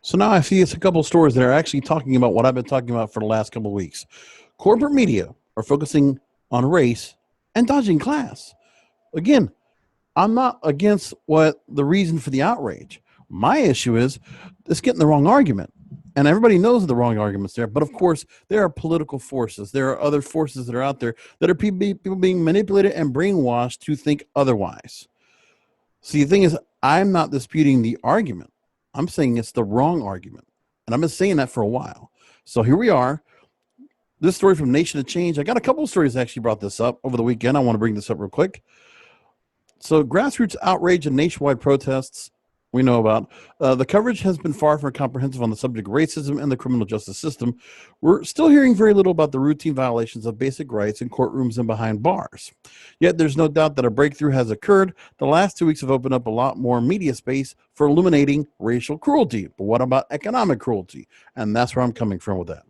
So now I see it's a couple of stories that are actually talking about what I've been talking about for the last couple of weeks. Corporate media are focusing on race and dodging class. Again, I'm not against what the reason for the outrage. My issue is it's getting the wrong argument. And everybody knows the wrong arguments there. But of course, there are political forces. There are other forces that are out there that are people being manipulated and brainwashed to think otherwise. See, the thing is, I'm not disputing the argument. I'm saying it's the wrong argument. And I've been saying that for a while. So here we are. This story from Nation of Change. I got a couple of stories that actually brought this up over the weekend. I want to bring this up real quick. So grassroots outrage and nationwide protests we know about. The coverage has been far from comprehensive on the subject of racism and the criminal justice system. We're still hearing very little about the routine violations of basic rights in courtrooms and behind bars. Yet there's no doubt that a breakthrough has occurred. The last 2 weeks have opened up a lot more media space for illuminating racial cruelty. But what about economic cruelty? And that's where I'm coming from with that.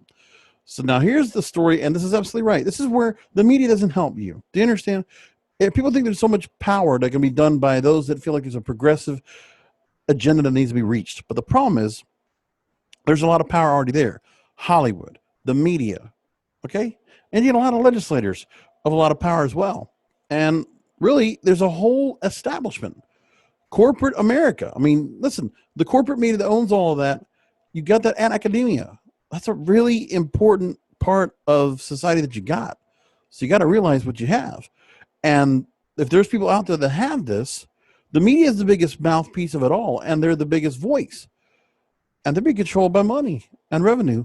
So now here's the story, and this is absolutely right. This is where the media doesn't help you. Do you understand? People think there's so much power that can be done by those that feel like there's a progressive agenda that needs to be reached. But the problem is there's a lot of power already there. Hollywood, the media, okay? And you get a lot of legislators of a lot of power as well. And really, there's a whole establishment. Corporate America. I mean, listen, the corporate media that owns all of that, you got that and academia. That's a really important part of society that you got. So you got to realize what you have. And if there's people out there that have this, the media is the biggest mouthpiece of it all, and they're the biggest voice. And they're being controlled by money and revenue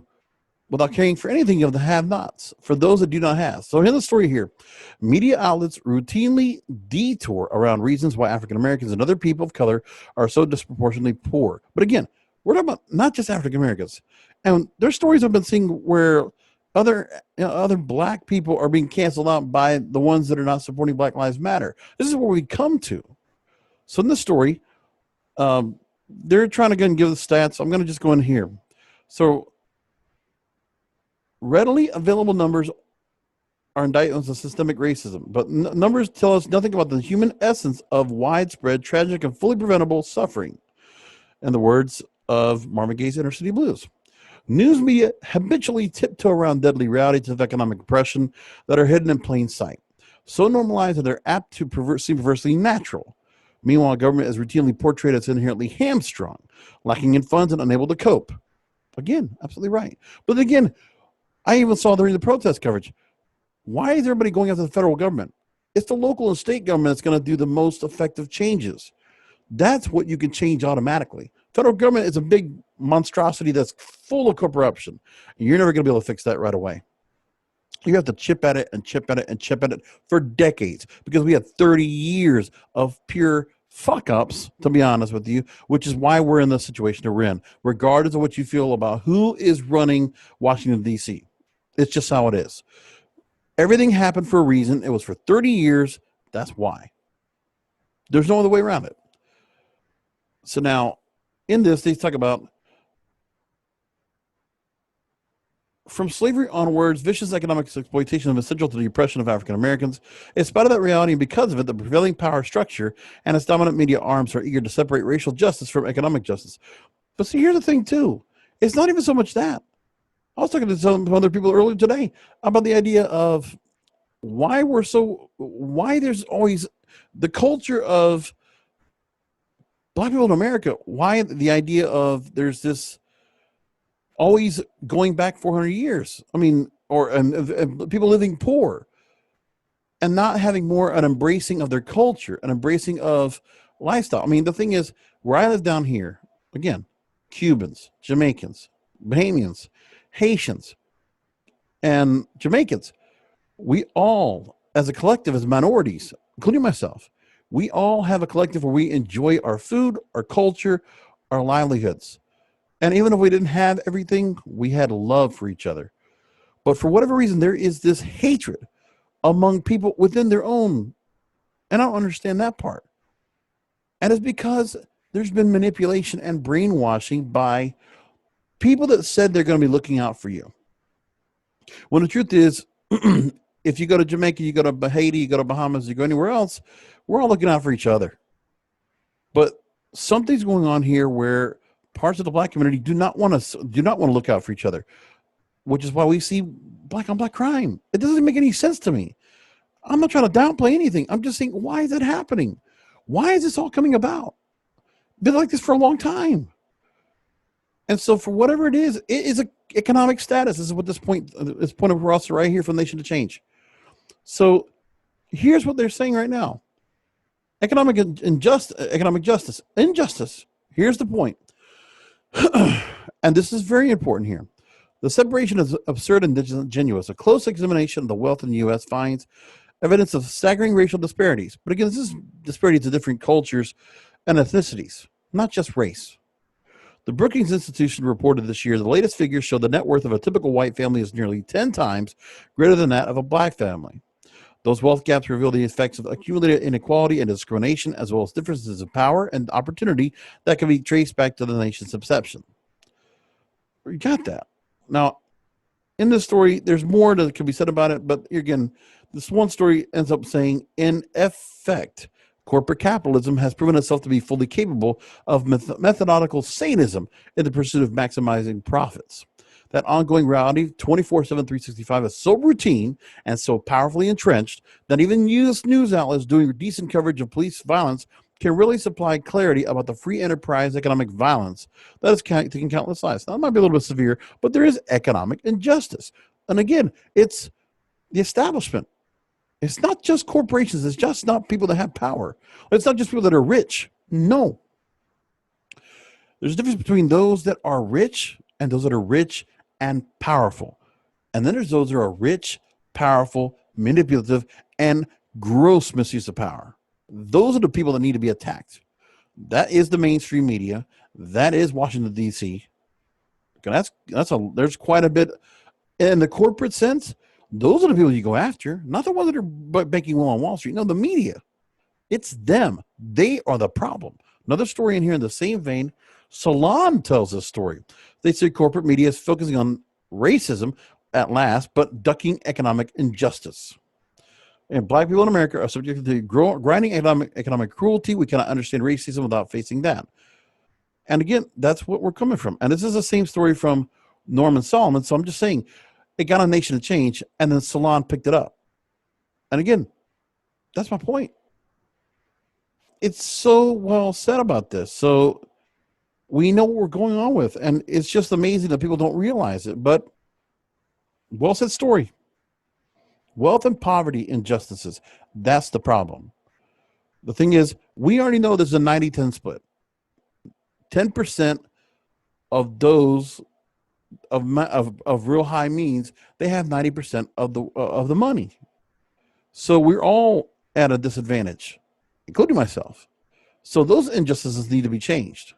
without caring for anything of the have-nots, for those that do not have. So here's the story here. Media outlets routinely detour around reasons why African Americans and other people of color are so disproportionately poor. But again, we're talking about not just African Americans. And there's stories I've been seeing where other black people are being canceled out by the ones that are not supporting Black Lives Matter. This is where we come to. So in this story, they're trying to go and give the stats. I'm going to just go in here. So readily available numbers are indictments of systemic racism, but numbers tell us nothing about the human essence of widespread, tragic, and fully preventable suffering. In the words of Marvin Gaye's Inner City Blues. News media habitually tiptoe around deadly realities of economic oppression that are hidden in plain sight, so normalized that they're apt to seem perversely natural. Meanwhile, government is routinely portrayed as inherently hamstrung, lacking in funds and unable to cope. Again, absolutely right. But again, I even saw during the protest coverage, why is everybody going after the federal government? It's the local and state government that's going to do the most effective changes. That's what you can change automatically. Federal government is a big monstrosity that's full of corruption. And you're never going to be able to fix that right away. You have to chip at it and chip at it and chip at it for decades, because we had 30 years of pure fuck-ups, to be honest with you, which is why we're in the situation that we're in, regardless of what you feel about who is running Washington, D.C. It's just how it is. Everything happened for a reason. It was for 30 years. That's why. There's no other way around it. So now, in this, they talk about from slavery onwards, vicious economic exploitation of essential to the oppression of African Americans. In spite of that reality, and because of it, the prevailing power structure and its dominant media arms are eager to separate racial justice from economic justice. But see, here's the thing, too. It's not even so much that. I was talking to some other people earlier today about the idea of why there's always the culture of Black people in America, why the idea of there's this always going back 400 years. I mean, or people living poor and not having more an embracing of their culture, an embracing of lifestyle. I mean, the thing is, where I live down here, again, Cubans, Jamaicans, Bahamians, Haitians, and Jamaicans, we all, as a collective, as minorities, including myself, we all have a collective where we enjoy our food, our culture, our livelihoods. And even if we didn't have everything, we had love for each other. But for whatever reason, there is this hatred among people within their own. And I don't understand that part. And it's because there's been manipulation and brainwashing by people that said they're going to be looking out for you. When the truth is, if you go to Jamaica, you go to Haiti, you go to Bahamas, you go anywhere else, we're all looking out for each other. But something's going on here where parts of the black community do not want to look out for each other, which is why we see black on black crime. It doesn't make any sense to me. I'm not trying to downplay anything. I'm just saying, why is that happening? Why is this all coming about? Been like this for a long time. And so for whatever it is an economic status. This is what this point of us right here from Nation to Change. So here's what they're saying right now. Economic justice. Injustice. Here's the point. And this is very important here. The separation is absurd and disingenuous. A close examination of the wealth in the U.S. finds evidence of staggering racial disparities. But again, this is disparities to different cultures and ethnicities, not just race. The Brookings Institution reported this year the latest figures show the net worth of a typical white family is nearly 10 times greater than that of a black family. Those wealth gaps reveal the effects of accumulated inequality and discrimination, as well as differences in power and opportunity that can be traced back to the nation's inception. You got that. Now, in this story, there's more that can be said about it, but again, this one story ends up saying, in effect, corporate capitalism has proven itself to be fully capable of methodological sadism in the pursuit of maximizing profits. That ongoing reality, 24/7, 365, is so routine and so powerfully entrenched that even U.S. news outlets doing decent coverage of police violence can really supply clarity about the free enterprise economic violence that is taking countless lives. Now, it might be a little bit severe, but there is economic injustice. And again, it's the establishment. It's not just corporations. It's just not people that have power. It's not just people that are rich. No. There's a difference between those that are rich and those that are rich and powerful. And then there's those that are rich, powerful, manipulative, and gross misuse of power. Those are the people that need to be attacked. That is the mainstream media. That is Washington, D.C. There's quite a bit in the corporate sense. Those are the people you go after, not the ones that are making will on Wall Street. No, the media. It's them. They are the problem. Another story in here in the same vein, Salon tells this story. They say corporate media is focusing on racism at last, but ducking economic injustice. And black people in America are subjected to grinding economic cruelty. We cannot understand racism without facing that. And again, that's what we're coming from. And this is the same story from Norman Solomon. So I'm just saying, it got a Nation to Change, and then Salon picked it up. And again, that's my point. It's so well said about this. So we know what we're going on with, and it's just amazing that people don't realize it. But well said story. Wealth and poverty injustices. That's the problem. The thing is, we already know there's a 90-10 split. 10% of those of real high means, they have 90% of the money. So we're all at a disadvantage, including myself. So those injustices need to be changed.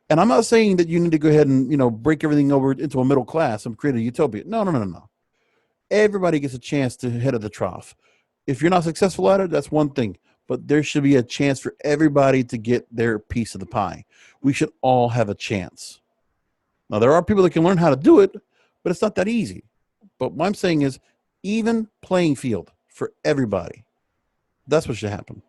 And I'm not saying that you need to go ahead and break everything over into a middle class and create a utopia. No. Everybody gets a chance to head at the trough. If you're not successful at it, that's one thing. But there should be a chance for everybody to get their piece of the pie. We should all have a chance. Now, there are people that can learn how to do it, but it's not that easy. But what I'm saying is even playing field for everybody. That's what should happen.